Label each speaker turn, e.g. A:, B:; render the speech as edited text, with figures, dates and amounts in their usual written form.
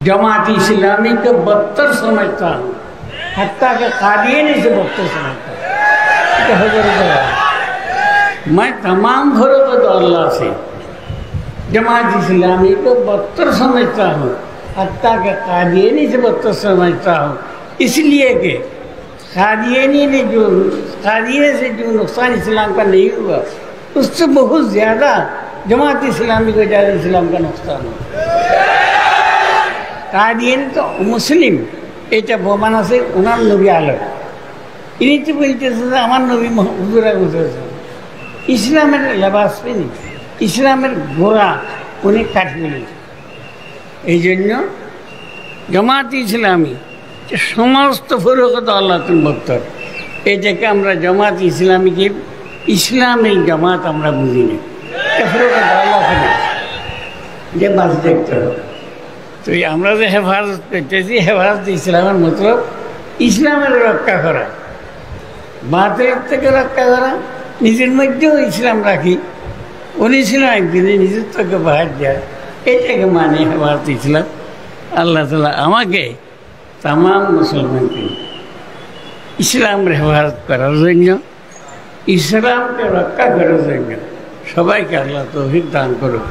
A: जमात इस्लामी को बदतर समझता हूँ, हत्ता के कादियानी से बदतर समझता हूँ। मैं तमाम भरोसा तो अल्लाह से जमात इस्लामी को बदतर समझता हूँ, हत्ता के कादियानी से बदतर समझता हूँ। इसलिए कि कादियानी से जो नुकसान इस्लाम का नहीं हुआ, उससे बहुत ज़्यादा जमात इस्लामी को ज़्यादा इस्लाम का नुकसान हुआ। कादियानी तो मुस्लिम এটা বোমান আছে ওনার নবী আলো, ইনি তো বলতেছে যে আমার নবী হুজুরা বুঝেছে ইসলামের লেবাস পেনি, ইসলামের গোড়া উনি কাটিয়ে নিয়েছে। এই জন্য জামাত ইসলামী যে সমস্ত ফরকত আল্লাহ বক্তর, এটাকে আমরা জামাত ইসলামীকে ইসলামের জামাত আমরা বুঝি না, ফরকত আল্লাহ যে বাস দেখতে হবে। তো আমরা যে হেফাজত করতেছি, হেফাজত ইসলামের মতলব ইসলামের রক্ষা করা, বাতিলের থেকে রক্ষা করা, নিজের মধ্যেও ইসলাম রাখি, উনি ছিল একদিনে নিজের থেকে বাহার যায়, এটাকে মানে হেফাজত ইসলাম। আল্লাহ তাআলা আমাকে তামাম মুসলমানকে ইসলামের হেফাজত করার জন্য, ইসলামকে রক্ষা করার জন্য সবাইকে আল্লাহ তৌফিক দান করুক।